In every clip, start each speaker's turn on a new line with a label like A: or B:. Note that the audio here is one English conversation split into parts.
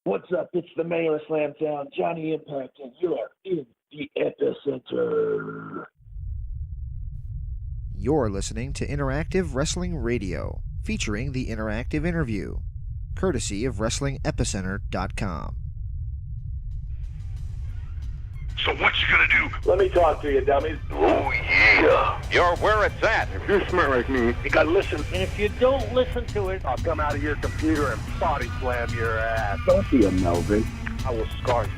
A: What's up? It's the mayor of Slamtown, Johnny Impact, and you are in the Epicenter.
B: You're listening to Interactive Wrestling Radio, featuring the interactive interview, courtesy of WrestlingEpicenter.com.
C: So what you gonna do?
A: Let me talk to you, dummies.
C: Oh, yeah.
D: You're where it's at.
C: If you're smart like me, you gotta listen.
E: And if you don't listen to it,
C: I'll come out of your computer and body slam your ass.
A: Don't be a Melvin.
E: I will scar you.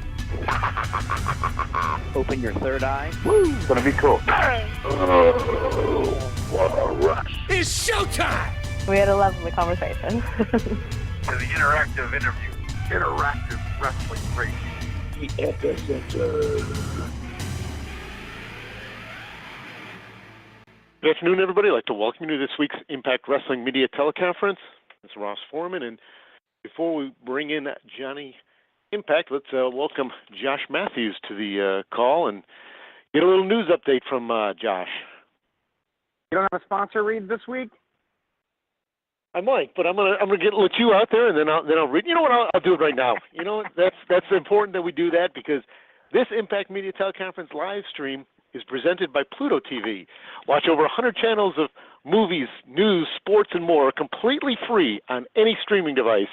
E: Open your third eye.
C: Woo! It's gonna be cool.
A: Oh, what a rush.
C: It's showtime!
F: We had a lovely conversation.
C: To the interactive interview. Interactive wrestling radio.
A: The Epicenter.
G: Good afternoon, everybody. I'd like to welcome you to this week's Impact Wrestling Media Teleconference. It's Ross Foreman, and before we bring in Johnny Impact, let's welcome Josh Matthews to the call and get a little news update from Josh.
H: You don't have a sponsor read this week?
G: I might, but I'm gonna let you out there, and then I'll read. You know what? I'll do it right now. You know, that's important that we do that, because this Impact Media Teleconference live stream is presented by Pluto TV. Watch over 100 channels of movies, news, sports, and more completely free on any streaming device.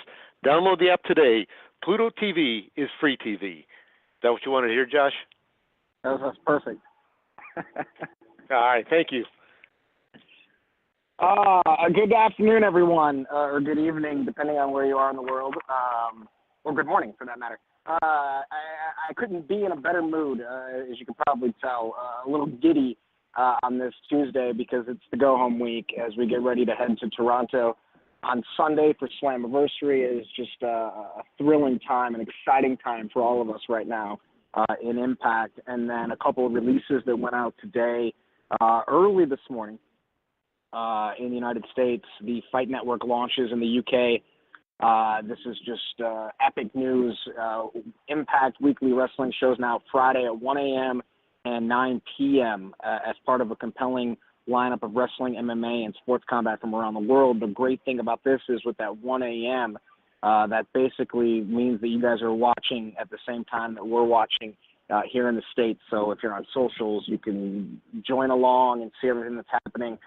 G: Download the app today. Pluto TV is free TV. Is that what you wanted to hear, Josh?
H: That's perfect.
G: All right, thank you.
H: Good afternoon, everyone, or good evening, depending on where you are in the world, or good morning, for that matter. I couldn't be in a better mood, as you can probably tell. A little giddy on this Tuesday because it's the go-home week as we get ready to head to Toronto on Sunday for Slammiversary. It is just a thrilling time, an exciting time for all of us right now in Impact. And then a couple of releases that went out today, early this morning. In the United States, the Fight Network launches in the UK. This is just epic news. Impact Weekly Wrestling shows now Friday at 1 a.m. and 9 p.m. As part of a compelling lineup of wrestling, MMA, and sports combat from around the world. The great thing about this is with that 1 a.m., that basically means that you guys are watching at the same time that we're watching here in the States. So if you're on socials, you can join along and see everything that's happening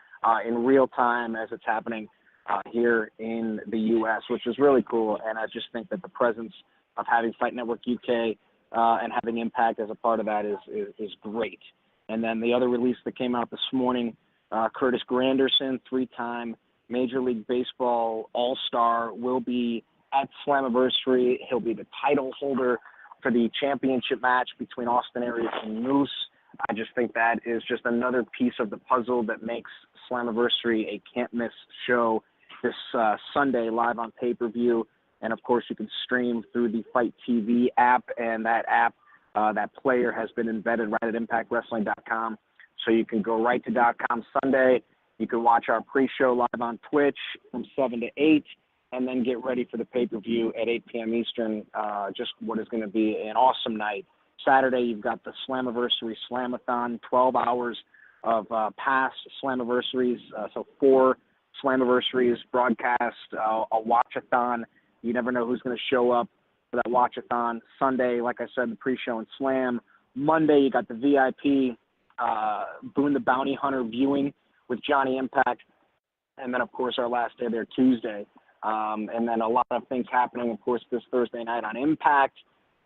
H: in real time as it's happening here in the U.S., which is really cool. And I just think that the presence of having Fight Network UK and having Impact as a part of that is great. And then the other release that came out this morning, Curtis Granderson, three-time Major League Baseball All-Star, will be at Slammiversary. He'll be the title holder for the championship match between Austin Aries and Moose. I just think that is just another piece of the puzzle that makes Slammiversary a can't-miss show this Sunday live on pay-per-view. And, of course, you can stream through the Fight TV app, and that app, that player has been embedded right at ImpactWrestling.com. So you can go right to .com Sunday. You can watch our pre-show live on Twitch from 7 to 8, and then get ready for the pay-per-view at 8 p.m. Eastern, just what is going to be an awesome night. Saturday, you've got the Slammiversary Slamathon, 12 hours of past Slammiversaries, so 4 Slammiversaries broadcast, a watch-a-thon. You never know who's going to show up for that watch-a-thon. Sunday, like I said, the pre-show and Slam. Monday, you got the VIP Boone the Bounty Hunter viewing with Johnny Impact. And then, of course, our last day there, Tuesday. And then a lot of things happening, of course, this Thursday night on Impact.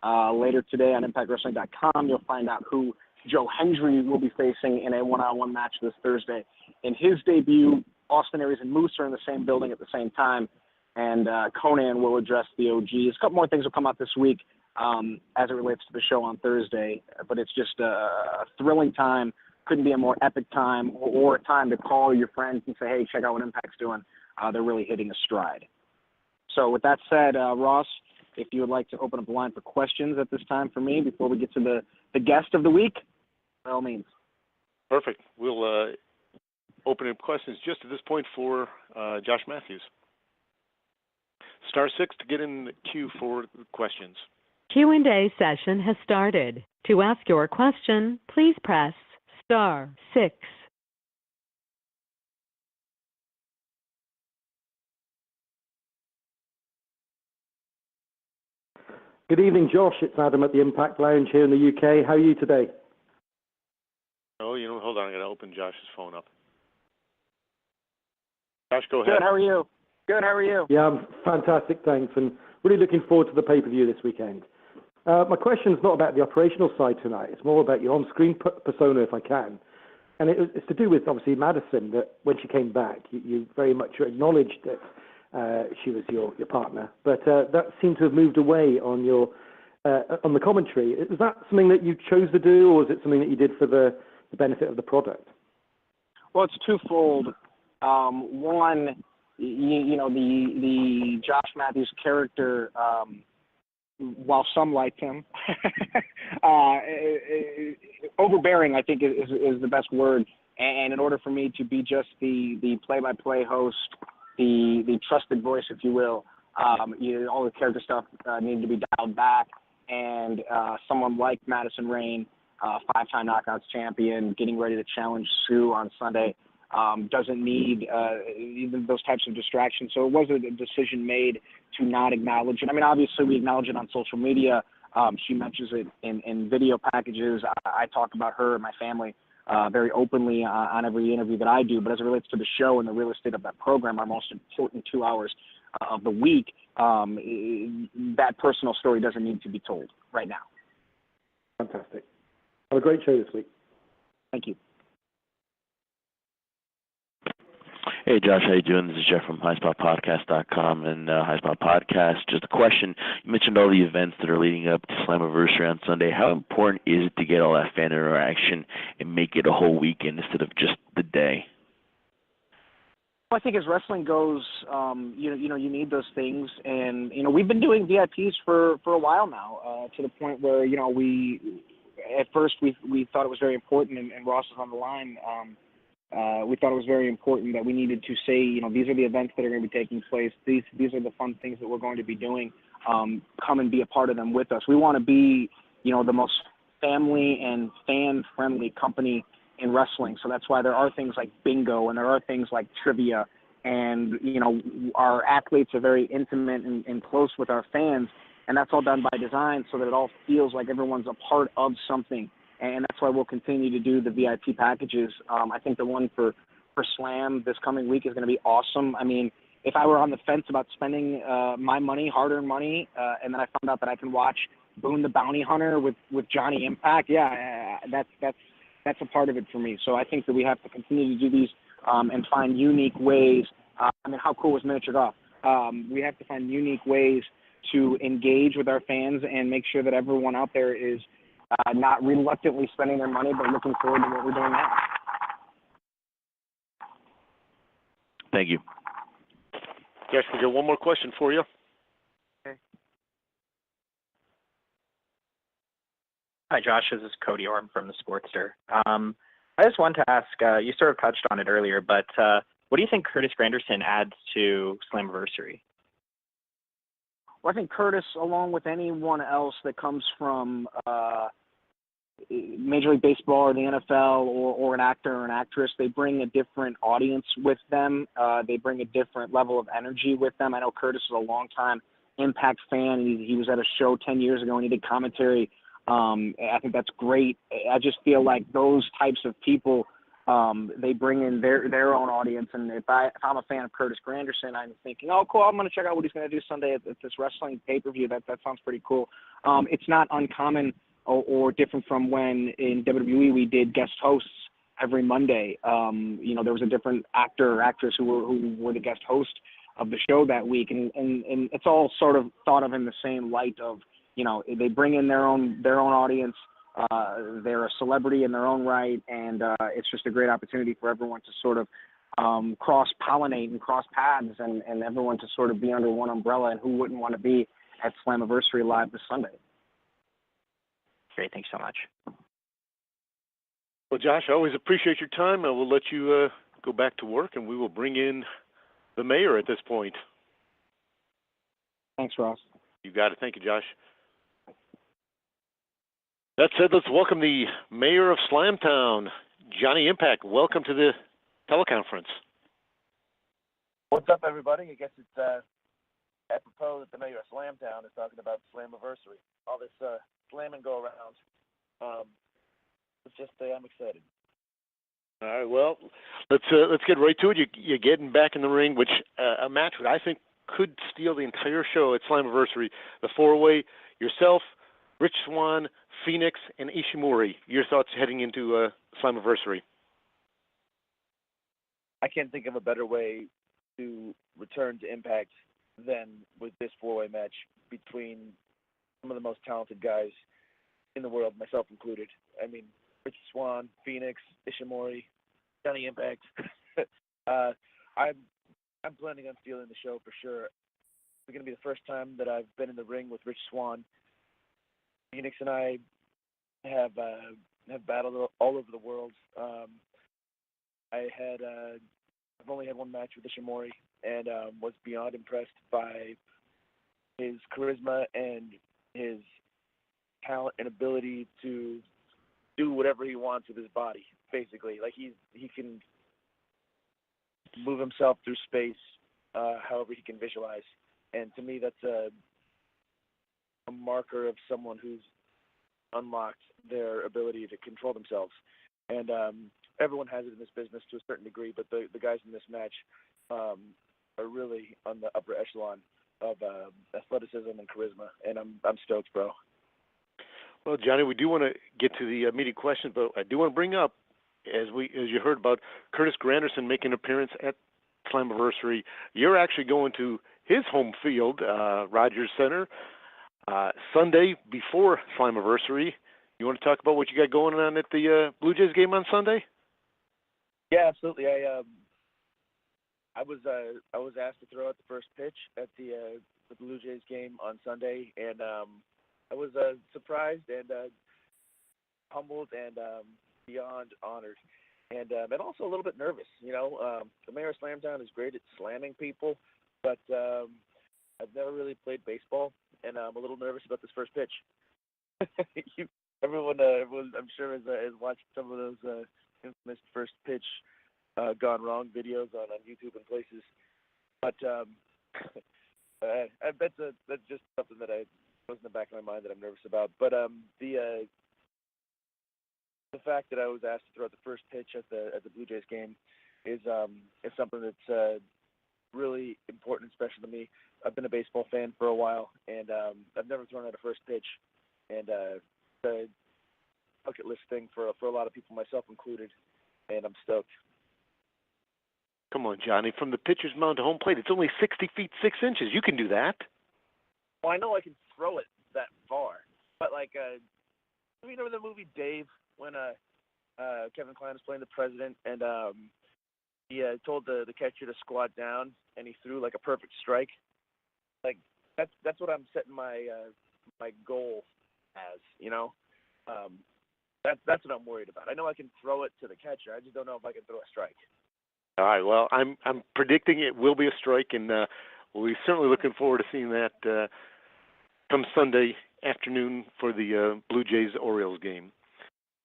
H: Later today on ImpactWrestling.com, you'll find out who Joe Hendry will be facing in a one-on-one match this Thursday. In his debut, Austin Aries and Moose are in the same building at the same time, and Conan will address the OGs. A couple more things will come out this week as it relates to the show on Thursday, but it's just a thrilling time. Couldn't be a more epic time, or a time to call your friends and say, hey, check out what Impact's doing. They're really hitting a stride. So with that said, Ross, if you would like to open up the line for questions at this time for me before we get to the guest of the week, by all means.
G: Perfect. We'll open up questions just at this point for Josh Matthews. Star 6 to get in the queue for questions.
I: Q&A session has started. To ask your question, please press star 6.
D: Good evening, Josh. It's Adam at the Impact Lounge here in the UK. How are you today?
G: Oh, hold on. I got to open Josh's phone up. Josh, go ahead.
H: Good. How are you? Good. How are you?
D: Yeah, I'm fantastic, thanks, and really looking forward to the pay-per-view this weekend. My question is not about the operational side tonight. It's more about your on-screen persona, if I can. And it's to do with, obviously, Madison, that when she came back, you very much acknowledged that she was your partner. But that seemed to have moved away on the commentary. Is that something that you chose to do, or is it something that you did for the benefit of the product?
H: Well, it's twofold. One, the Josh Matthews character, while some liked him, overbearing, I think, is the best word. And in order for me to be just the play-by-play host, the trusted voice, if you will, all the character stuff needed to be dialed back. And someone like Madison Rayne, five-time Knockouts champion, getting ready to challenge Sue on Sunday, doesn't need even those types of distractions. So it wasn't a decision made to not acknowledge it. I mean, obviously we acknowledge it on social media. She mentions it in video packages. I talk about her and my family very openly on every interview that I do. But as it relates to the show and the real estate of that program, our most important 2 hours of the week, that personal story doesn't need to be told right now.
D: Fantastic. Have a great show this week.
H: Thank you.
J: Hey, Josh, how you doing? This is Jeff from HighSpotPodcast.com and HighSpot Podcast. Just a question. You mentioned all the events that are leading up to Slammiversary on Sunday. How important is it to get all that fan interaction and make it a whole weekend instead of just the day?
H: Well, I think as wrestling goes, you need those things, and we've been doing VIPs for a while now, to the point where we at first we thought it was very important, and Ross is on the line. We thought it was very important that we needed to say, these are the events that are going to be taking place. These are the fun things that we're going to be doing. Come and be a part of them with us. We want to be, the most family and fan-friendly company in wrestling. So that's why there are things like bingo and there are things like trivia. And, our athletes are very intimate and close with our fans. And that's all done by design so that it all feels like everyone's a part of something. And that's why we'll continue to do the VIP packages. I think the one for Slam this coming week is going to be awesome. I mean, if I were on the fence about spending my money, hard-earned money, and then I found out that I can watch Boone the Bounty Hunter with Johnny Impact, that's a part of it for me. So I think that we have to continue to do these and find unique ways. How cool was Miniature Golf? We have to find unique ways to engage with our fans and make sure that everyone out there is not reluctantly spending their money, but looking forward to what we're doing now.
J: Thank you.
G: Josh, we got one more question for you.
K: Okay. Hi, Josh. This is Cody Orm from the Sportster. I just wanted to ask, you sort of touched on it earlier, but what do you think Curtis Granderson adds to Slammiversary?
H: Well, I think Curtis, along with anyone else that comes from Major League Baseball or the NFL or an actor or an actress, they bring a different audience with them. They bring a different level of energy with them. I know Curtis is a longtime Impact fan. He was at a show 10 years ago and he did commentary. I think that's great. I just feel like those types of people, they bring in their own audience. And if I'm a fan of Curtis Granderson, I'm thinking, oh, cool, I'm going to check out what he's going to do Sunday at this wrestling pay-per-view. That sounds pretty cool. It's not uncommon or different from when in WWE we did guest hosts every Monday. There was a different actor or actress who were the guest host of the show that week. And it's all sort of thought of in the same light of, they bring in their own audience. They're a celebrity in their own right, and it's just a great opportunity for everyone to sort of cross-pollinate and cross paths and everyone to sort of be under one umbrella, and who wouldn't want to be at Slammiversary Live this Sunday.
K: Great. Thanks so much.
G: Well, Josh, I always appreciate your time. I will let you go back to work, and we will bring in the mayor at this point.
H: Thanks, Ross.
G: You got it. Thank you, Josh. That said, let's welcome the mayor of Slamtown, Johnny Impact. Welcome to the teleconference.
L: What's up, everybody? I guess it's apropos
A: know that the mayor of Slamtown is talking about Slammiversary. All this slam and go around. It's just I'm excited.
G: All right, well, let's get right to it. You're getting back in the ring, which a match that I think could steal the entire show at Slammiversary. The four-way, yourself, Rich Swann, Phoenix, and Ishimori. Your thoughts heading into Slammiversary?
A: I can't think of a better way to return to Impact than with this four-way match between some of the most talented guys in the world, myself included. I mean, Rich Swann, Phoenix, Ishimori, Johnny Impact. I'm planning on stealing the show for sure. It's going to be the first time that I've been in the ring with Rich Swann. Phoenix and I have battled all over the world. I've only had one match with Ishimori and was beyond impressed by his charisma and his talent and ability to do whatever he wants with his body, basically. Like he can move himself through space however he can visualize. And to me, that's a marker of someone who's unlocked their ability to control themselves. And everyone has it in this business to a certain degree, but the guys in this match are really on the upper echelon of athleticism and charisma, and I'm stoked, bro.
G: Well, Johnny, we do want to get to the immediate questions, but I do want to bring up, as you heard about Curtis Granderson making an appearance at Slammiversary, you're actually going to his home field, Rogers Center, Sunday before Slammiversary. You want to talk about what you got going on at the Blue Jays game on Sunday?
A: Yeah, absolutely. I was asked to throw out the first pitch at the Blue Jays game on Sunday, and I was surprised and humbled and beyond honored, and also a little bit nervous. You know, the mayor of Slamtown is great at slamming people, but I've never really played baseball, and I'm a little nervous about this first pitch. Everyone, I'm sure, has watched some of those infamous first pitch gone wrong videos on YouTube and places, but I bet that's just something that was in the back of my mind that I'm nervous about. But the fact that I was asked to throw out the first pitch at the Blue Jays game is something that's really important and special to me. I've been a baseball fan for a while, and I've never thrown out a first pitch, and the bucket list thing for a lot of people, myself included, and I'm stoked.
G: Come on, Johnny. From the pitcher's mound to home plate, it's only 60 feet 6 inches. You can do that.
A: Well, I know I can throw it that far, but like, you remember the movie Dave when Kevin Kline was playing the president, and he told the catcher to squat down, and he threw like a perfect strike. Like that's what I'm setting my my goal as. You know, that's what I'm worried about. I know I can throw it to the catcher. I just don't know if I can throw a strike.
G: All right. Well, I'm predicting it will be a strike, and we're certainly looking forward to seeing that come Sunday afternoon for the Blue Jays-Orioles game.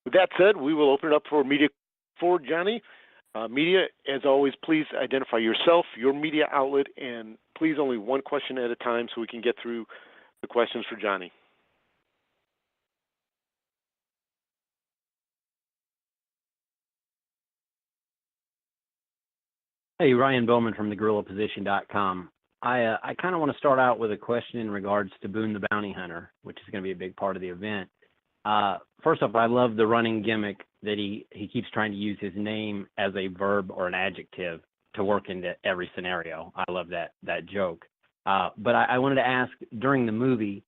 G: With that said, we will open it up for media forward, Johnny. Media, as always, please identify yourself, your media outlet, and please only one question at a time so we can get through the questions for Johnny.
L: Hey, Ryan Bowman from thegorillaposition.com. I kind of want to start out with a question in regards to Boone the Bounty Hunter, which is going to be a big part of the event. First off, I love the running gimmick that he keeps trying to use his name as a verb or an adjective to work into every scenario. I love that joke. But I wanted to ask, during the movie,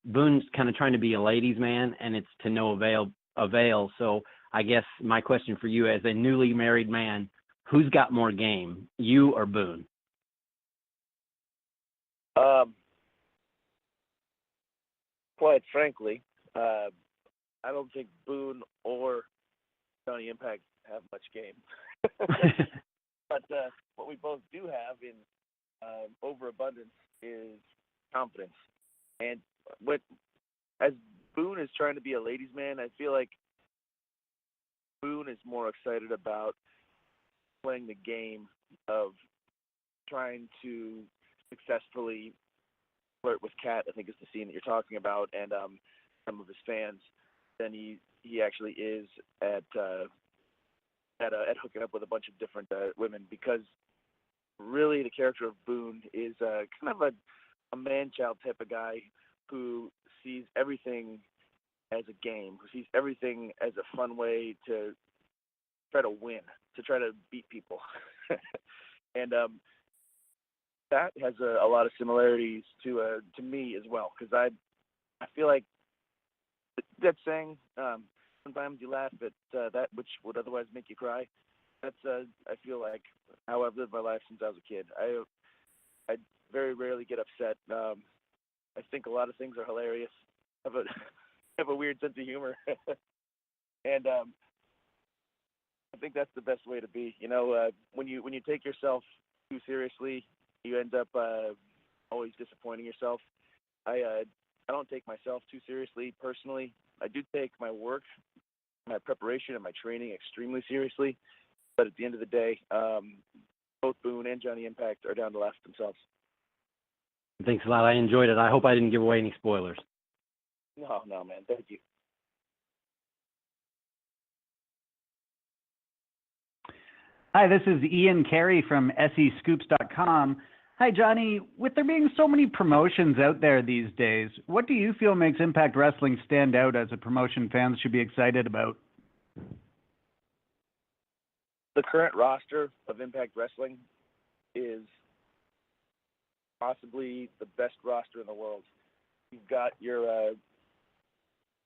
L: Boone's kind of trying to be a ladies' man, and it's to no avail. So I guess my question for you, as a newly married man, who's got more game, you or Boone?
A: Quite frankly, I don't think Boone or Johnny Impact have much game. But what we both do have in overabundance is confidence. And as Boone is trying to be a ladies' man, I feel like Boone is more excited about playing the game of trying to successfully flirt with Kat, I think is the scene that you're talking about, and some of his fans, than he actually is at hooking up with a bunch of different women, because really the character of Boone is kind of a man-child type of guy who sees everything as a game, who sees everything as a fun way to try to win, to try to beat people. And that has a lot of similarities to me as well, because I feel like that saying, sometimes you laugh at that which would otherwise make you cry. That's I feel like how I've lived my life since I was a kid. I very rarely get upset. I think a lot of things are hilarious. I have a weird sense of humor, and I think that's the best way to be. You know, when you take yourself too seriously, you end up always disappointing yourself. I don't take myself too seriously personally. I do take my work, my preparation, and my training extremely seriously. But at the end of the day, both Boone and Johnny Impact are down to laugh at themselves.
L: Thanks a lot. I enjoyed it. I hope I didn't give away any spoilers.
A: No, man. Thank you.
M: Hi, this is Ian Carey from SEScoops.com. Hi, Johnny. With there being so many promotions out there these days, what do you feel makes Impact Wrestling stand out as a promotion fans should be excited about?
A: The current roster of Impact Wrestling is possibly the best roster in the world. You've got your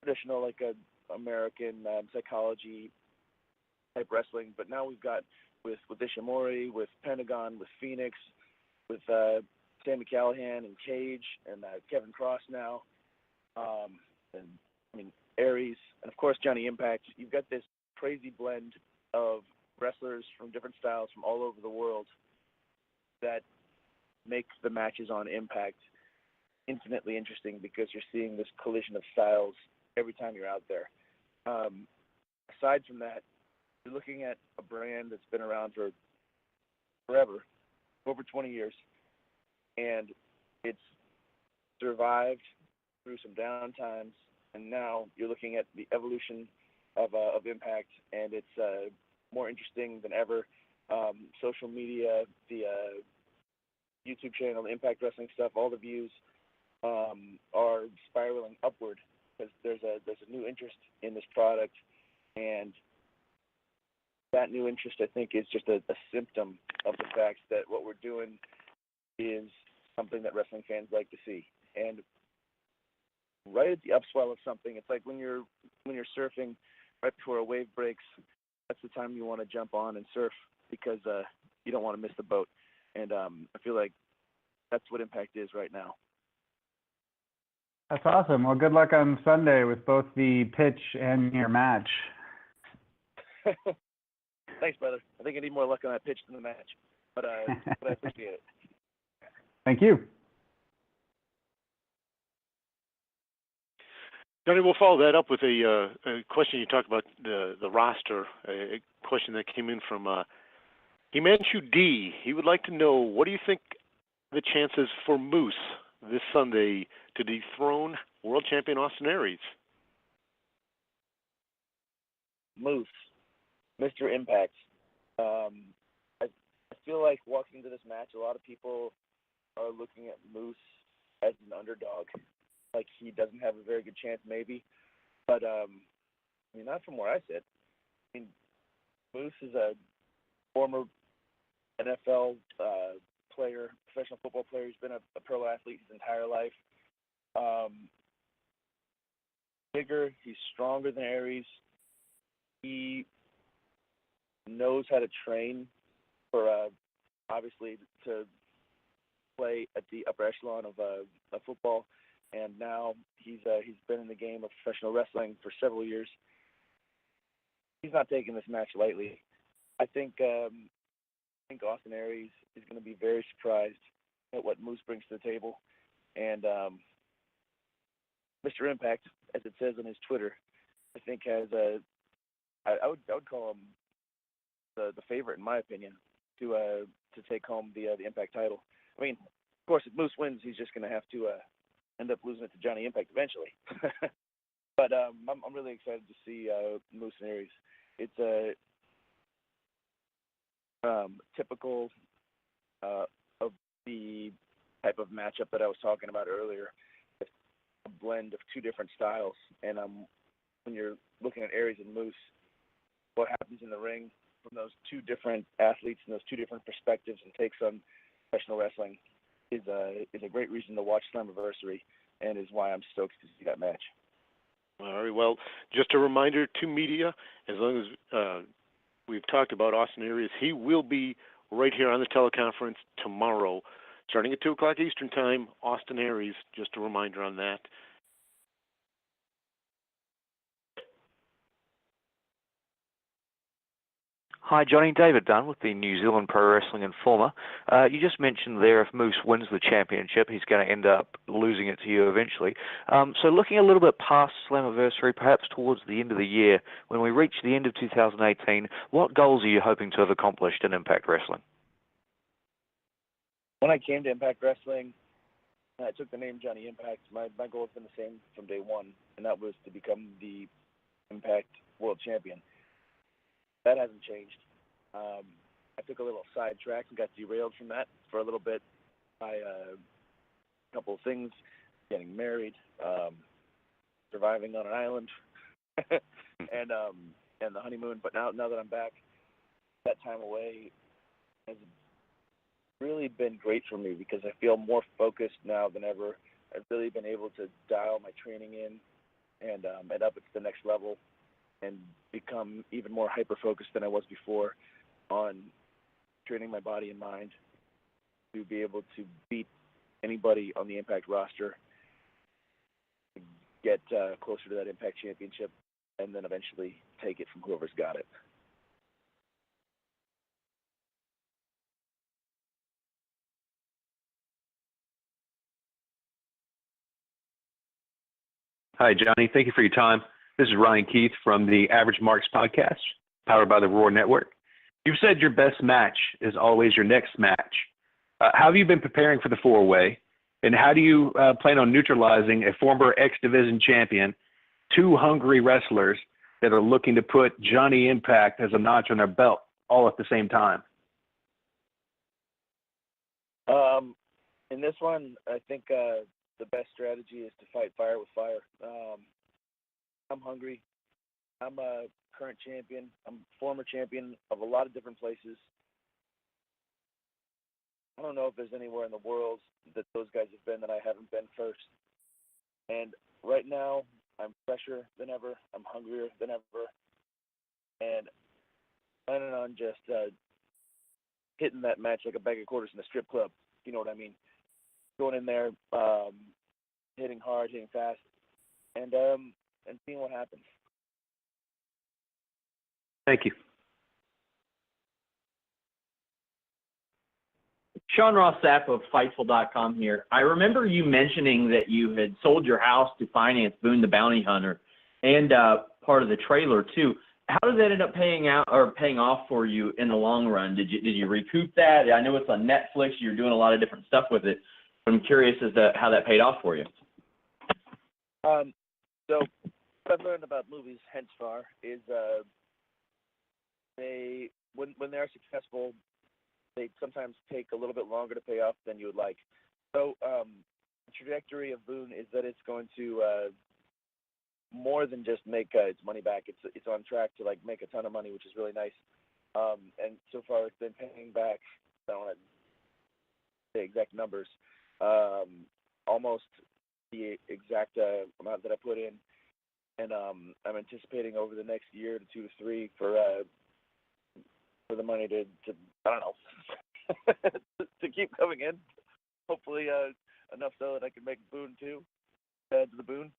A: traditional, like, American psychology type wrestling, but now we've got with Ishimori, with Pentagon, with Phoenix, with Sami Callihan and Cage, and Kevin Cross now, and I mean Aries, and of course Johnny Impact. You've got this crazy blend of wrestlers from different styles from all over the world that make the matches on Impact infinitely interesting, because you're seeing this collision of styles every time you're out there. Aside from that, you're looking at a brand that's been around for forever, over 20 years, and it's survived through some down times, and now you're looking at the evolution of Impact, and it's more interesting than ever. Social media, the YouTube channel, the Impact Wrestling stuff, all the views are spiraling upward, because there's a new interest in this product, and that new interest, I think, is just a symptom of the fact that what we're doing is something that wrestling fans like to see. And right at the upswell of something, it's like when you're surfing right before a wave breaks, that's the time you want to jump on and surf, because you don't want to miss the boat. And I feel like that's what Impact is right now.
M: That's awesome. Well, good luck on Sunday with both the pitch and your match.
A: Thanks, brother. I think I need more luck on that pitch than the match, but I appreciate it.
M: Thank you.
G: Johnny, we'll follow that up with a question. You talked about the roster, a question that came in from Himanshu D. He would like to know, what do you think the chances for Moose this Sunday to dethrone world champion Austin Aries?
A: Moose, Mr. Impact. I feel like walking into this match, a lot of people are looking at Moose as an underdog, like he doesn't have a very good chance, maybe. But I mean, not from where I sit. I mean, Moose is a former NFL player, professional football player. He's been a pro athlete his entire life. Bigger, he's stronger than Aries. He knows how to train for obviously to play at the upper echelon of football, and now he's been in the game of professional wrestling for several years. He's not taking this match lightly. I think Austin Aries is going to be very surprised at what Moose brings to the table, and Mr. Impact, as it says on his Twitter, I think has I would call him the favorite, in my opinion, to take home the Impact title. I mean, course, if Moose wins, he's just going to have to end up losing it to Johnny Impact eventually. But I'm really excited to see Moose and Aries. It's a typical of the type of matchup that I was talking about earlier. It's a blend of two different styles, and when you're looking at Aries and Moose, what happens in the ring from those two different athletes and those two different perspectives and takes on professional wrestling is a great reason to watch Slammiversary, and is why I'm stoked to see that match.
G: All right. Well, just a reminder to media, as long as we've talked about Austin Aries, he will be right here on the teleconference tomorrow, starting at 2 o'clock Eastern Time. Austin Aries, just a reminder on that.
N: Hi, Johnny. David Dunn with the New Zealand Pro Wrestling Informer. You just mentioned there if Moose wins the championship, he's going to end up losing it to you eventually. So looking a little bit past Slammiversary, perhaps towards the end of the year, when we reach the end of 2018, what goals are you hoping to have accomplished in Impact Wrestling?
A: When I came to Impact Wrestling, I took the name Johnny Impact. My goal has been the same from day one, and that was to become the Impact World Champion. That hasn't changed. I took a little sidetrack and got derailed from that for a little bit by a couple of things, getting married, surviving on an island, and the honeymoon. But now that I'm back, that time away has really been great for me because I feel more focused now than ever. I've really been able to dial my training in and up at the next level, and become even more hyper-focused than I was before on training my body and mind to be able to beat anybody on the Impact roster, get closer to that Impact Championship, and then eventually take it from whoever's got it.
O: Hi, Johnny. Thank you for your time. This is Ryan Keith from the Average Marks podcast, powered by the Roar Network. You've said your best match is always your next match. How have you been preparing for the four-way, and how do you plan on neutralizing a former X-Division champion, two hungry wrestlers that are looking to put Johnny Impact as a notch on their belt all at the same time?
A: In this one, I think the best strategy is to fight fire with fire. I'm hungry. I'm a current champion. I'm a former champion of a lot of different places. I don't know if there's anywhere in the world that those guys have been that I haven't been first. And right now, I'm fresher than ever. I'm hungrier than ever. And planning on just hitting that match like a bag of quarters in a strip club. You know what I mean? Going in there, hitting hard, hitting fast, and seeing what happens.
O: Thank you.
P: Sean Ross Sapp of Fightful.com here. I remember you mentioning that you had sold your house to finance Boone the Bounty Hunter and part of the trailer too. How did that end up paying off for you in the long run? Did you recoup that? I know it's on Netflix. You're doing a lot of different stuff with it. But I'm curious as to how that paid off for you.
A: So what I've learned about movies hence far is they when they're successful, they sometimes take a little bit longer to pay off than you would like. So the trajectory of Boone is that it's going to more than just make its money back. It's on track to like make a ton of money, which is really nice. And so far, it's been paying back. I don't want to say exact numbers. Almost the exact amount that I put in, and I'm anticipating over the next year to 2 to 3 for the money to I don't know to keep coming in. Hopefully enough so that I can make Boone too. Add to the Boone.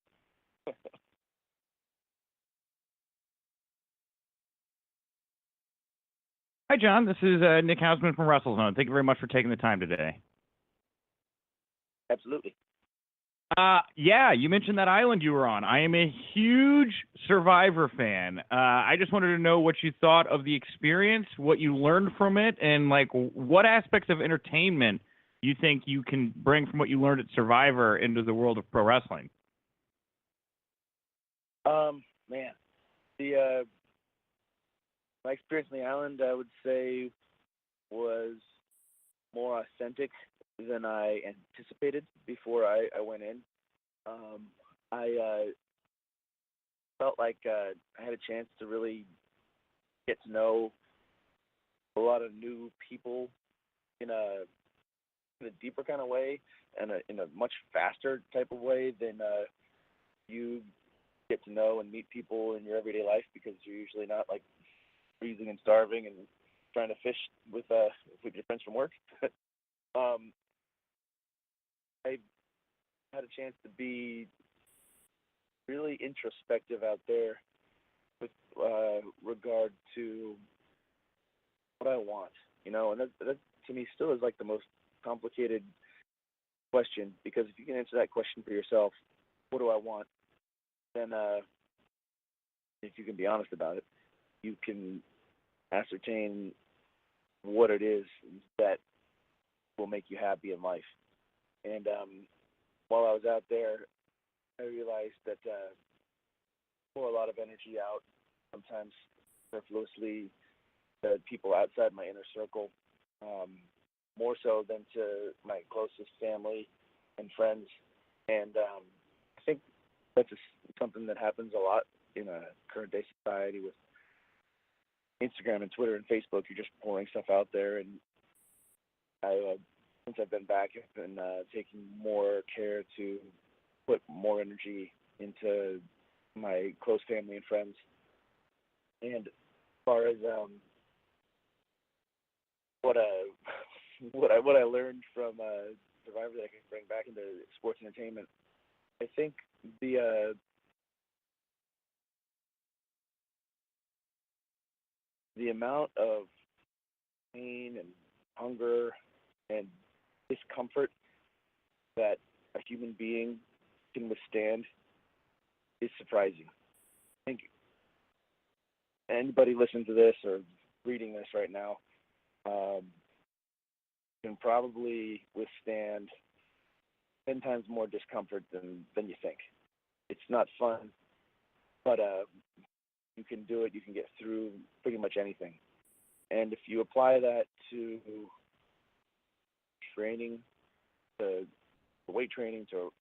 Q: Hi, John. This is Nick Hausman from WrestleZone. Thank you very much for taking the time today.
A: Absolutely.
Q: Yeah, you mentioned that island you were on. I am a huge Survivor fan. I just wanted to know what you thought of the experience, what you learned from it, and like what aspects of entertainment you think you can bring from what you learned at Survivor into the world of pro wrestling?
A: Man, my experience on the island, I would say, was more authentic than I anticipated before I went in. I felt like I had a chance to really get to know a lot of new people in a deeper kind of way, and in a much faster type of way than you get to know and meet people in your everyday life, because you're usually not like freezing and starving and trying to fish with your friends from work. I had a chance to be really introspective out there with regard to what I want, and that to me still is like the most complicated question, because if you can answer that question for yourself, what do I want, then if you can be honest about it, you can ascertain what it is that will make you happy in life. And while I was out there, I realized that I pour a lot of energy out, sometimes superfluously, to people outside my inner circle, more so than to my closest family and friends. And I think that's just something that happens a lot in a current day society with Instagram and Twitter and Facebook. You're just pouring stuff out there, and since I've been back, I've been taking more care to put more energy into my close family and friends. And as far as what I learned from Survivor that I can bring back into sports entertainment, I think the amount of pain and hunger and discomfort that a human being can withstand is surprising. I think anybody listening to this or reading this right now can probably withstand 10 times more discomfort than you think. It's not fun, but you can do it. You can get through pretty much anything. And if you apply that to training, to weight training, to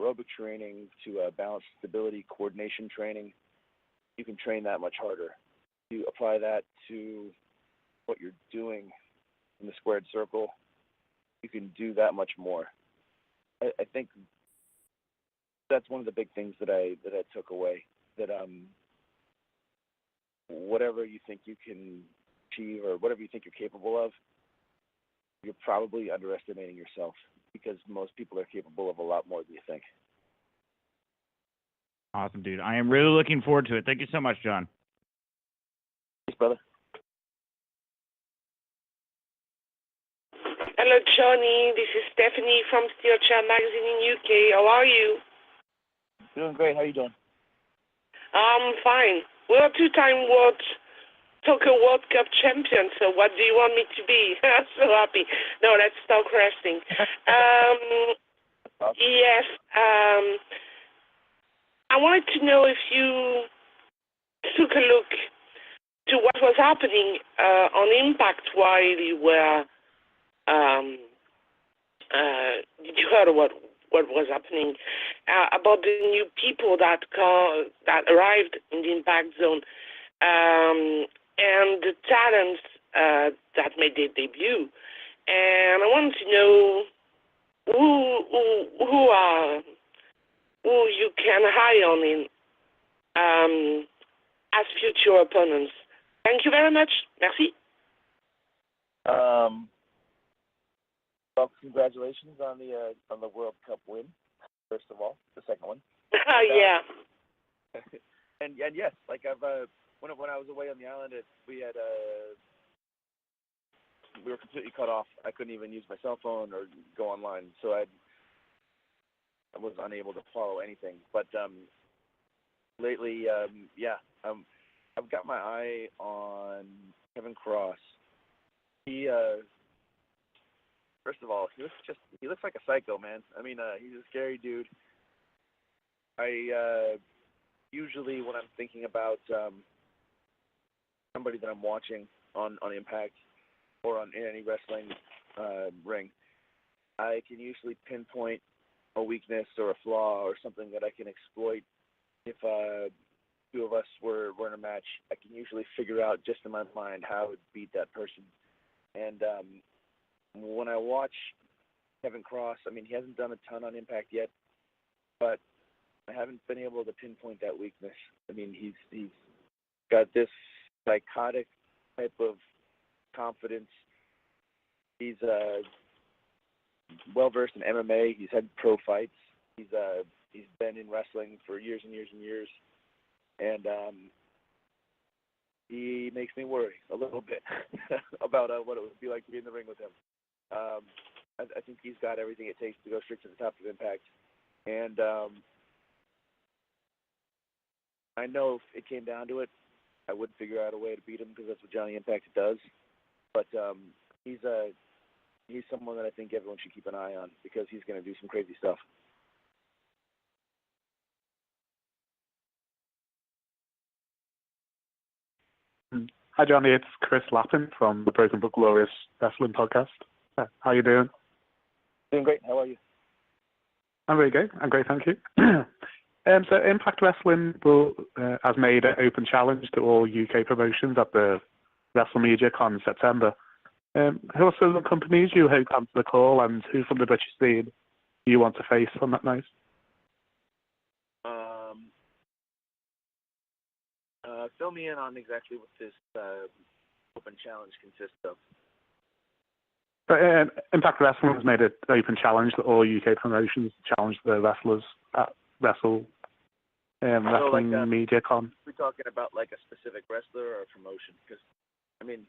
A: aerobic training, to balance, stability, coordination training, you can train that much harder. You apply that to what you're doing in the squared circle, you can do that much more. I think that's one of the big things that I took away, that whatever you think you can achieve or whatever you think you're capable of, you're probably underestimating yourself, because most people are capable of a lot more than you think.
Q: Awesome, dude. I am really looking forward to it. Thank you so much, John.
A: Thanks, brother.
R: Hello, Johnny. This is Stephanie from Steel Chair Magazine in UK. How are you?
A: Doing great. How are you doing?
R: I'm fine. We're a two-time Soccer World Cup champion, so what do you want me to be? I'm so happy. No, let's talk wrestling. Yes. I wanted to know if you took a look to what was happening on Impact while you were. Did you heard what was happening about the new people that arrived in the Impact Zone, and the talents that made their debut? And I wanted to know who you can hire on in as future opponents. Thank you very much. Merci.
A: Well, congratulations on the World Cup win. First of all, the second one.
R: Yeah.
A: And yes, like I've when I was away on the island, we were completely cut off. I couldn't even use my cell phone or go online, so I was unable to follow anything. But lately, I've got my eye on Kevin Cross. He first of all, he looks like a psycho, man. I mean, he's a scary dude. I usually when I'm thinking about somebody that I'm watching on Impact or in any wrestling ring, I can usually pinpoint a weakness or a flaw or something that I can exploit. If two of us were in a match, I can usually figure out just in my mind how I would beat that person. And when I watch Kevin Cross, I mean, he hasn't done a ton on Impact yet, but I haven't been able to pinpoint that weakness. I mean, he's got this psychotic type of confidence. He's well versed in MMA. He's had pro fights. He's been in wrestling for years and years and years, and he makes me worry a little bit about what it would be like to be in the ring with him. I think he's got everything it takes to go straight to the top of Impact, and I know if it came down to it, I would figure out a way to beat him because that's what Johnny Impact does. But he's someone that I think everyone should keep an eye on because he's going to do some crazy stuff.
S: Hi, Johnny. It's Chris Lappin from the Broken Book Glorious Wrestling Podcast. How you doing?
A: Doing great. How are you?
S: I'm very good. I'm great, thank you. So Impact Wrestling has made an open challenge to all UK promotions at the WrestleMedia Con in September. Who are some of the companies you hope to answer the call, and who from the British scene you want to face on that night?
A: Fill me in on exactly what this open challenge consists of.
S: So, Impact Wrestling has made an open challenge to all UK promotions to challenge the wrestlers at Wrestling Media Con.
A: We're talking about like a specific wrestler or a promotion, because I mean,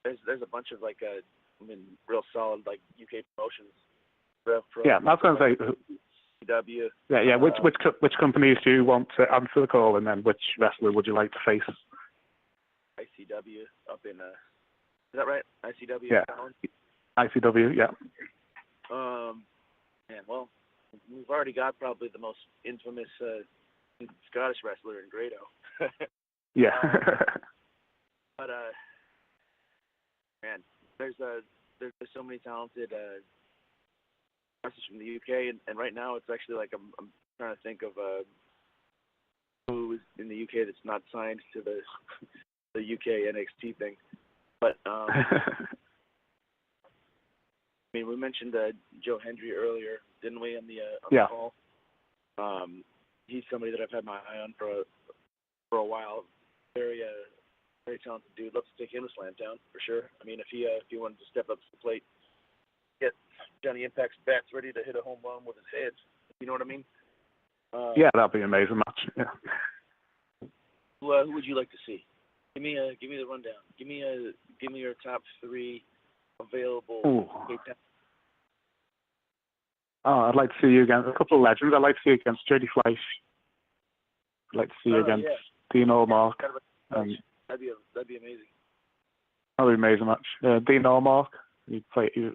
A: there's a bunch of real solid like UK promotions.
S: Yeah, that's what I'm saying.
A: ICW.
S: Yeah. Which companies do you want to answer the call, and then which wrestler would you like to face?
A: ICW up in is that right? ICW.
S: Yeah. ICW. Yeah.
A: Man, well, we've already got probably the most infamous Scottish wrestler in Grado.
S: Yeah.
A: But man, there's so many talented wrestlers from the UK, and right now it's actually like I'm trying to think of who is in the UK that's not signed to the UK NXT thing. But I mean, we mentioned Joe Hendry earlier, didn't we, on the call? He's somebody that I've had my eye on for a while. Very talented dude. Love to take him to Slamtown for sure. I mean, if he wanted to step up to the plate, get Johnny Impact's bats ready to hit a home run with his head. You know what I mean?
S: Yeah, that'd be an amazing match. Yeah.
A: Who would you like to see? Give me the rundown. Give me your top 3 available.
S: I'd like to see you against a couple of legends. I'd like to see you against Jody Fleisch. I'd like to see you against Dean Allmark.
A: That'd be amazing.
S: That'd be an amazing match. Dean Allmark. He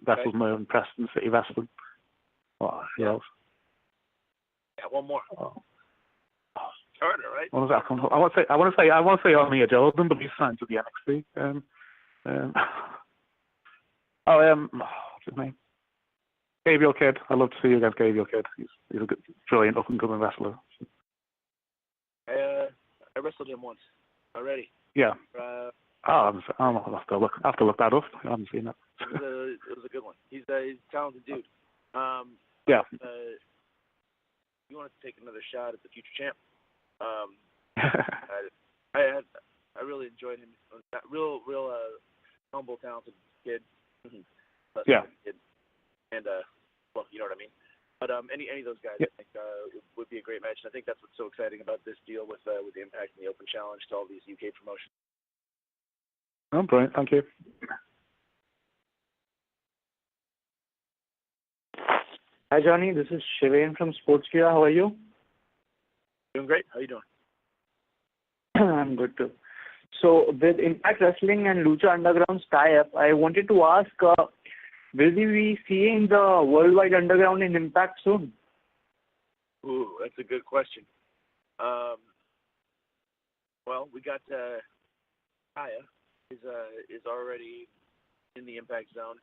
S: wrestled me in Preston City Wrestling. Who else?
A: Yeah, one more. Carter, right?
S: What was that? I want to say Armia Jordan, but he's signed to the NXT. What's his name? Gabriel Kidd. I'd love to see you against Gabriel Kidd. He's a good, brilliant up and coming wrestler.
A: I wrestled him once already.
S: Yeah. I'll have to look that up. I haven't seen that.
A: It was a good one. He's a talented dude.
S: Yeah.
A: You wanted to take another shot at the future champ. I really enjoyed him. Real humble, talented kid.
S: Yeah.
A: Kid. And well, you know what I mean. But any of those guys, I think would be a great match. And I think that's what's so exciting about this deal with the Impact and the Open Challenge to all these UK promotions.
S: Oh, brilliant! Thank you.
T: Hi, Johnny. This is Shivain from Sportskeeda. How are you?
A: Doing great. How are you doing?
T: I'm good too. So with Impact Wrestling and Lucha Underground's tie-up, I wanted to ask, will we be seeing the Worldwide Underground in Impact soon?
A: Ooh, that's a good question. Well, we got Taya is already in the Impact zone.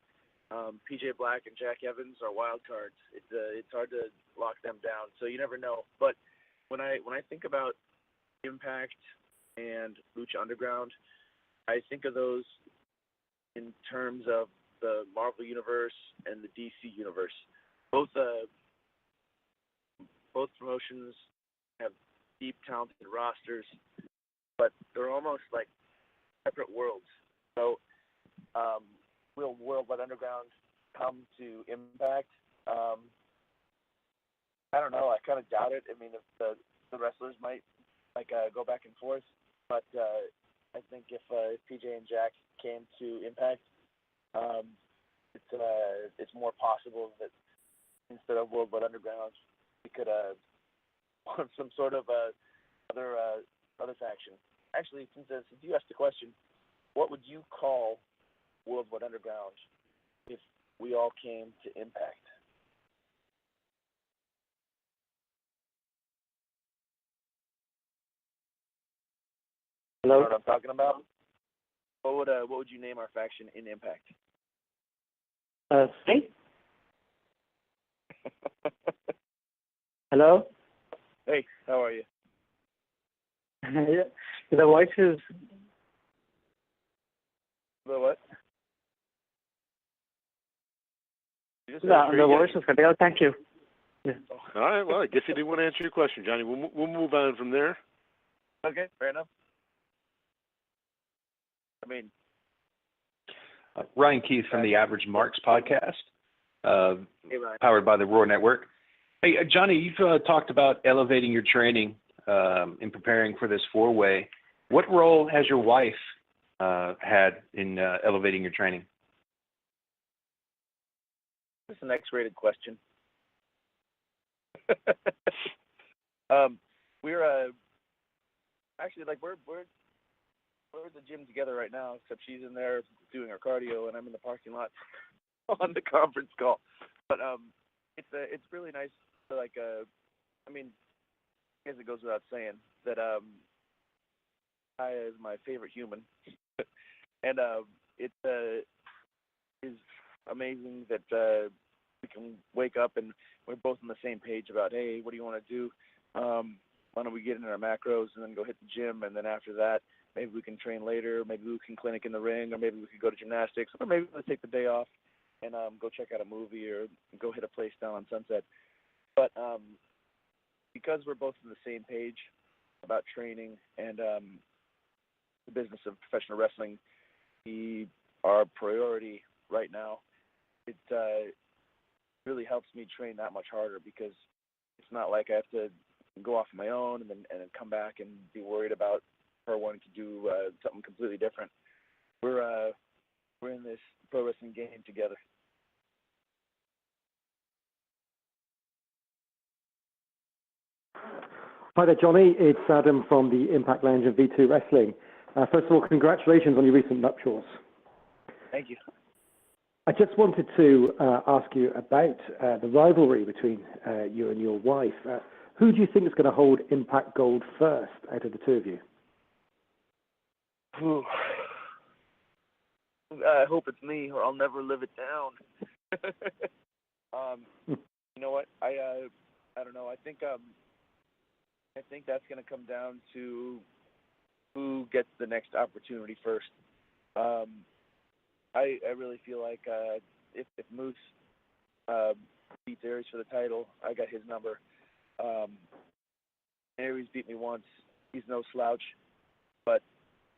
A: PJ Black and Jack Evans are wild cards. It's hard to lock them down, so you never know. But when I think about Impact and Lucha Underground, I think of those in terms of the Marvel Universe and the DC Universe. Both promotions have deep, talented rosters, but they're almost like separate worlds. So, will Worldwide Underground come to Impact? I don't know. I kind of doubt it. I mean, if the wrestlers might go back and forth, but I think if PJ and Jack came to Impact, it's more possible that instead of Worldwide Underground, we could want some sort of other faction. Actually, since you asked the question, what would you call Worldwide Underground if we all came to Impact?
T: Hello?
A: You know what I'm talking about? What would you name our faction in Impact?
T: Say? Hello?
A: Hey, how are you?
T: Yeah, the voice is...
A: The what?
T: The voice is cutting out. Thank you. Yeah.
G: All right. Well, I guess he didn't want to answer your question, Johnny. We'll move on from there.
A: Okay, fair enough. I mean,
O: Ryan Keith from the Average Marks podcast,
A: hey, Ryan.
O: powered by the Roar Network. Hey, Johnny, you've talked about elevating your training in preparing for this four-way. What role has your wife had in elevating your training?
A: This is an X-rated question. We're actually we're at the gym together right now, except she's in there doing her cardio and I'm in the parking lot on the conference call. But it's really nice to I mean, I guess it goes without saying that Taya is my favorite human, and it is amazing that we can wake up and we're both on the same page about, hey, what do you want to do? Why don't we get in our macros and then go hit the gym, and then after that, maybe we can train later, maybe we can clinic in the ring, or maybe we could go to gymnastics, or maybe we'll take the day off and go check out a movie or go hit a place down on Sunset. But because we're both on the same page about training and the business of professional wrestling, our priority right now, it really helps me train that much harder, because it's not like I have to go off on my own and then come back and be worried about her wanting to do something completely different. We're in this pro wrestling game together.
D: Hi there, Johnny. It's Adam from the Impact Lounge and V2 Wrestling. First of all, congratulations on your recent nuptials.
A: Thank you.
D: I just wanted to ask you about the rivalry between you and your wife. Who do you think is going to hold Impact Gold first out of the two of you?
A: Ooh. I hope it's me, or I'll never live it down. You know what? I don't know. I think that's going to come down to who gets the next opportunity first. I really feel like if Moose beats Aries for the title, I got his number. Aries beat me once. He's no slouch, but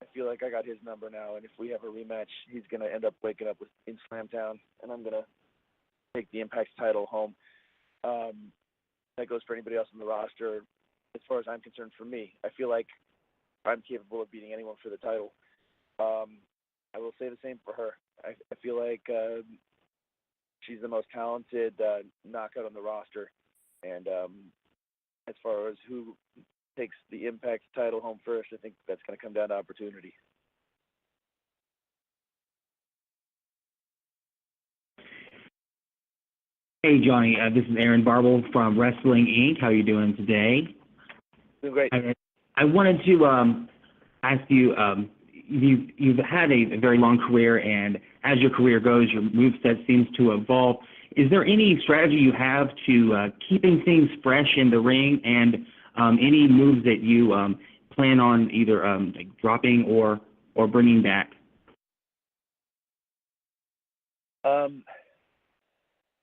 A: I feel like I got his number now, and if we have a rematch, he's going to end up waking up in Slamtown, and I'm going to take the Impact's title home. That goes for anybody else on the roster. As far as I'm concerned, for me, I feel like I'm capable of beating anyone for the title. I will say the same for her. I feel like she's the most talented knockout on the roster, and as far as who takes the Impact title home first, I think that's going to come down to opportunity.
U: Hey, Johnny. This is Aaron Barble from Wrestling Inc. How are you doing today?
A: Doing great.
U: I wanted to ask you, you've had a very long career, and as your career goes, your moveset seems to evolve. Is there any strategy you have to keeping things fresh in the ring, and any moves that you plan on either like dropping or bringing back?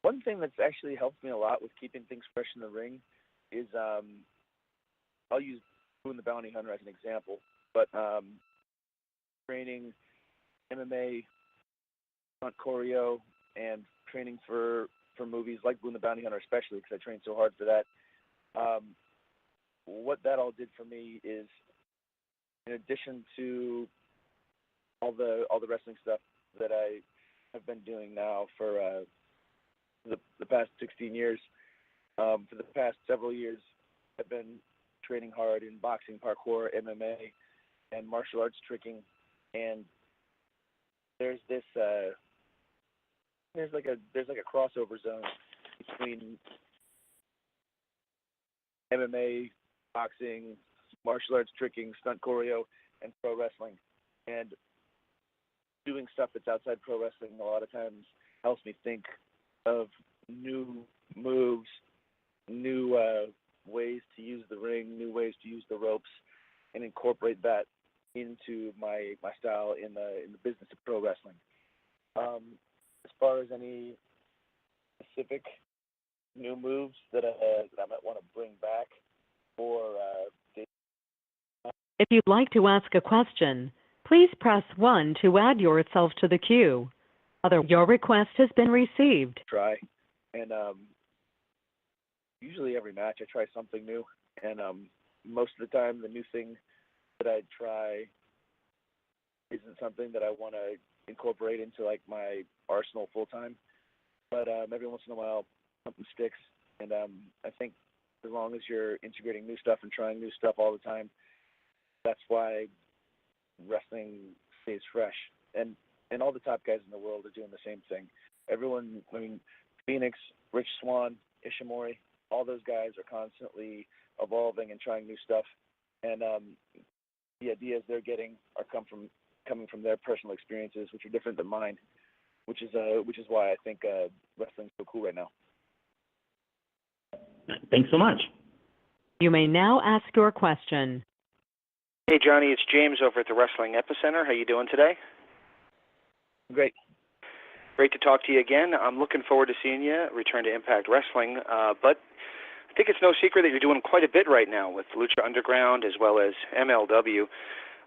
A: One thing that's actually helped me a lot with keeping things fresh in the ring is I'll use Boone the Bounty Hunter as an example, but training MMA, stunt choreo, and training for movies like Boone the Bounty Hunter, especially because I trained so hard for that. What that all did for me is, in addition to all the wrestling stuff that I have been doing now for the past 16 years, for the past several years, I've been training hard in boxing, parkour, MMA, and martial arts tricking, and there's this there's like a crossover zone between MMA, boxing, martial arts tricking, stunt choreo, and pro wrestling. And doing stuff that's outside pro wrestling a lot of times helps me think of new moves, new ways to use the ring, new ways to use the ropes, and incorporate that into my style in the business of pro wrestling. As far as any specific new moves that I might want to bring back, or
I: if you'd like to ask a question, please press 1 to add yourself to the queue. Your request has been received.
A: Try, and usually every match I try something new, and most of the time the new thing that I try isn't something that I want to incorporate into like my arsenal full time, but every once in a while something sticks, and I think as long as you're integrating new stuff and trying new stuff all the time, that's why wrestling stays fresh. And all the top guys in the world are doing the same thing. Everyone, I mean, Phoenix, Rich Swann, Ishimori, all those guys are constantly evolving and trying new stuff. And the ideas they're getting are coming from their personal experiences, which are different than mine, which is why I think wrestling's so cool right now.
U: Thanks so much.
I: You may now ask your question.
V: Hey, Johnny, it's James over at the Wrestling Epicenter. How you doing today?
A: Great.
V: Great to talk to you again. I'm looking forward to seeing you return to Impact Wrestling, but I think it's no secret that you're doing quite a bit right now with Lucha Underground as well as MLW.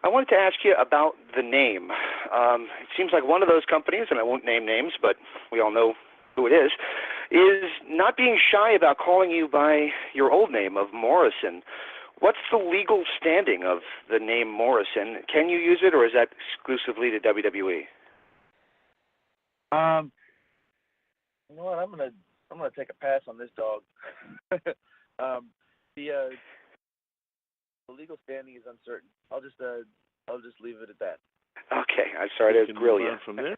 V: I wanted to ask you about the name. It seems like one of those companies, and I won't name names, but we all know who it is not being shy about calling you by your old name of Morrison. What's the legal standing of the name Morrison? Can you use it, or is that exclusively to WWE?
A: You know what? I'm gonna take a pass on this dog. The legal standing is uncertain. I'll just leave it at that.
V: Okay, I'm sorry to grill you.
G: From there.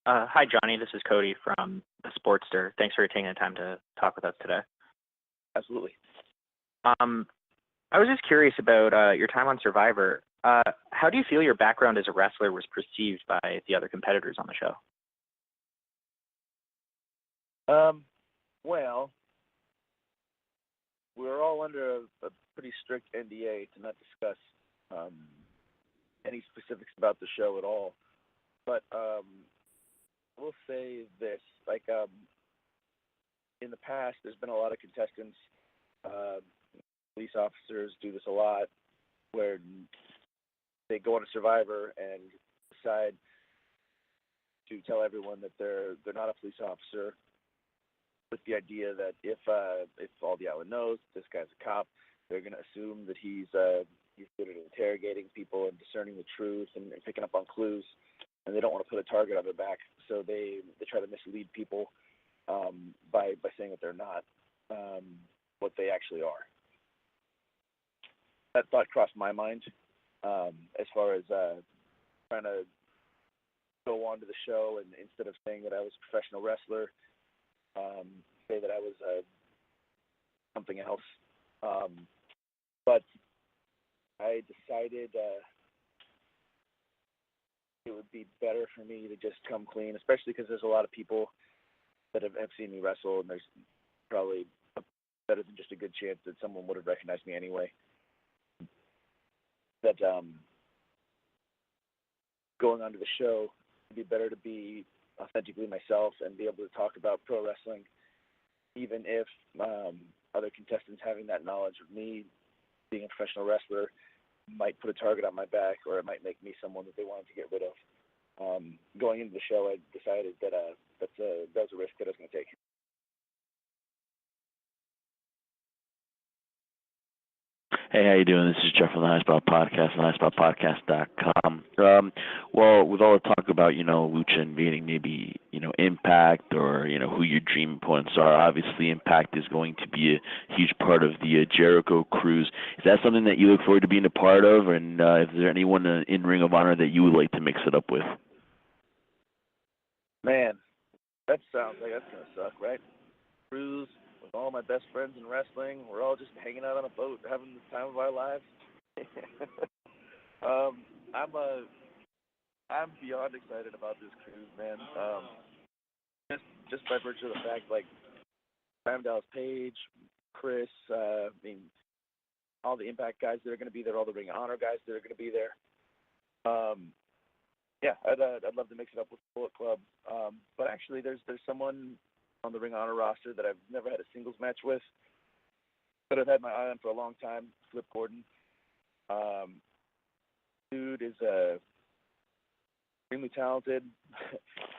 K: Hi, Johnny. This is Cody from the Sportster. Thanks for taking the time to talk with us today.
A: Absolutely.
K: I was just curious about your time on Survivor. How do you feel your background as a wrestler was perceived by the other competitors on the show?
A: Well, we're all under a pretty strict NDA to not discuss any specifics about the show at all. But we'll say this, like in the past, there's been a lot of contestants, police officers do this a lot, where they go on a Survivor and decide to tell everyone that they're not a police officer, with the idea that if all the island knows this guy's a cop, they're going to assume that he's good at interrogating people and discerning the truth and picking up on clues, and they don't want to put a target on their back, so they try to mislead people by saying that they're not what they actually are. That thought crossed my mind as far as trying to go on to the show and instead of saying that I was a professional wrestler, say that I was something else. But I decided it would be better for me to just come clean, especially because there's a lot of people that have seen me wrestle, and there's probably better than just a good chance that someone would have recognized me anyway. That going on to the show, it'd be better to be authentically myself and be able to talk about pro wrestling, even if other contestants having that knowledge of me being a professional wrestler might put a target on my back, or it might make me someone that they wanted to get rid of. Going into the show, I decided that that was a risk that I was going to take.
J: Hey, how you doing? This is Jeff from the High Spot Podcast on highspotpodcast.com. Well, with all the talk about, Lucha invading maybe, Impact or, who your dream opponents are, obviously Impact is going to be a huge part of the Jericho cruise. Is that something that you look forward to being a part of? And is there anyone in Ring of Honor that you would like to mix it up with?
A: Man, that sounds like that's going to suck, right? Cruise with all my best friends in wrestling. We're all just hanging out on a boat, having the time of our lives. I'm beyond excited about this cruise, man. Just by virtue of the fact, like, Sam Dallas Page, Chris, all the Impact guys that are going to be there, all the Ring of Honor guys that are going to be there. Yeah, I'd love to mix it up with Bullet Club. But actually, there's someone on the Ring of Honor roster that I've never had a singles match with, but I've had my eye on for a long time, Flip Gordon. Dude is extremely talented.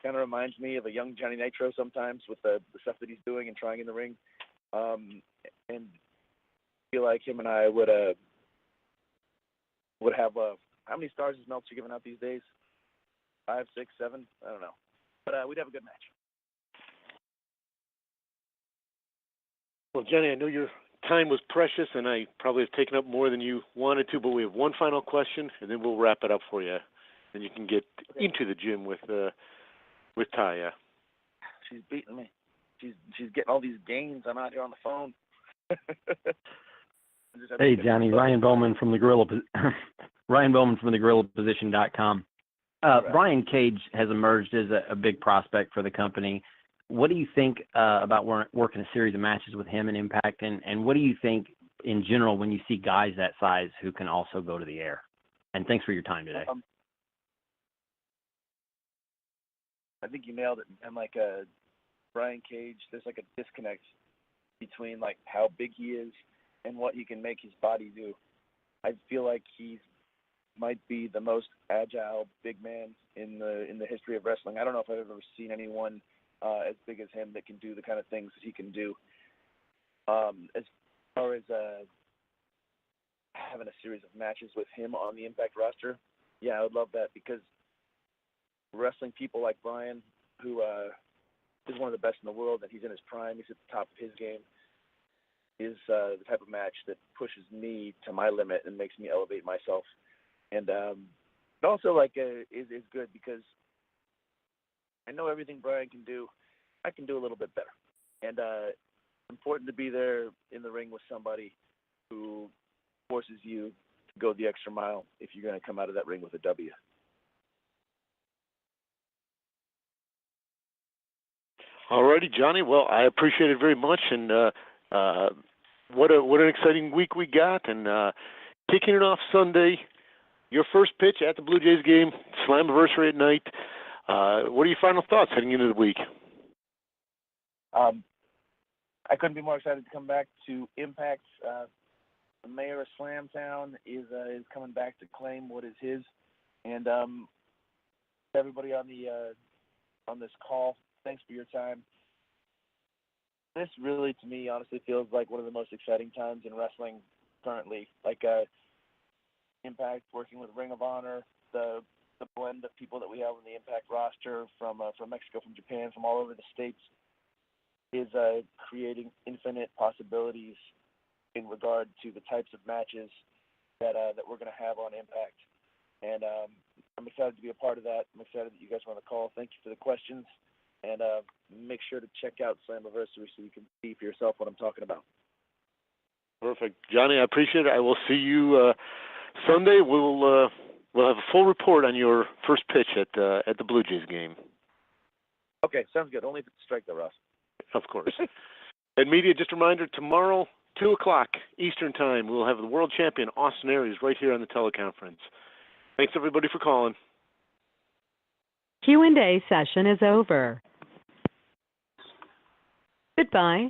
A: Kind of reminds me of a young Johnny Nitro sometimes with the stuff that he's doing and trying in the ring. And I feel like him and I would have how many stars is Meltzer giving out these days? 5, 6, 7? I don't know. But we'd have a good match.
G: Well, Johnny, I know your time was precious, and I probably have taken up more than you wanted to, but we have one final question, and then we'll wrap it up for you, and you can get into the gym with Taya.
A: She's beating me. She's getting all these gains. I'm out here on the phone.
L: Hey, Johnny, Ryan Bowman from the GorillaPosition.com. Brian Cage has emerged as a big prospect for the company. What do you think about working a series of matches with him in Impact, and what do you think in general when you see guys that size who can also go to the air? And thanks for your time today.
A: I think you nailed it. And like Brian Cage, there's like a disconnect between like how big he is and what he can make his body do. I feel like he might be the most agile big man in the history of wrestling. I don't know if I've ever seen anyone as big as him that can do the kind of things that he can do. As far as having a series of matches with him on the Impact roster, yeah, I would love that, because wrestling people like Brian, who is one of the best in the world, and he's in his prime, he's at the top of his game, is the type of match that pushes me to my limit and makes me elevate myself. And it also is good because I know everything Brian can do, I can do a little bit better. And it's important to be there in the ring with somebody who forces you to go the extra mile if you're going to come out of that ring with a W.
G: All righty, Johnny. Well, I appreciate it very much, and what an exciting week we got, and kicking it off Sunday, your first pitch at the Blue Jays game, Slammiversary at night. What are your final thoughts heading into the week?
A: I couldn't be more excited to come back to Impact. The mayor of Slamtown is coming back to claim what is his, and everybody on this call, thanks for your time. This really, to me, honestly feels like one of the most exciting times in wrestling currently. Like Impact working with Ring of Honor, the blend of people that we have on the Impact roster from Mexico, from Japan, from all over the states, is creating infinite possibilities in regard to the types of matches that we're going to have on Impact. And I'm excited to be a part of that. I'm excited that you guys were on the call. Thank you for the questions. And make sure to check out Slammiversary so you can see for yourself what I'm talking about.
G: Perfect. Johnny, I appreciate it. I will see you Sunday. We'll have a full report on your first pitch at the Blue Jays game.
A: Okay, sounds good. Only if it's a strike, though, Ross.
G: Of course. And media, just a reminder, tomorrow, 2 o'clock Eastern Time, we'll have the world champion, Austin Aries, right here on the teleconference. Thanks, everybody, for calling.
I: Q&A session is over. Goodbye.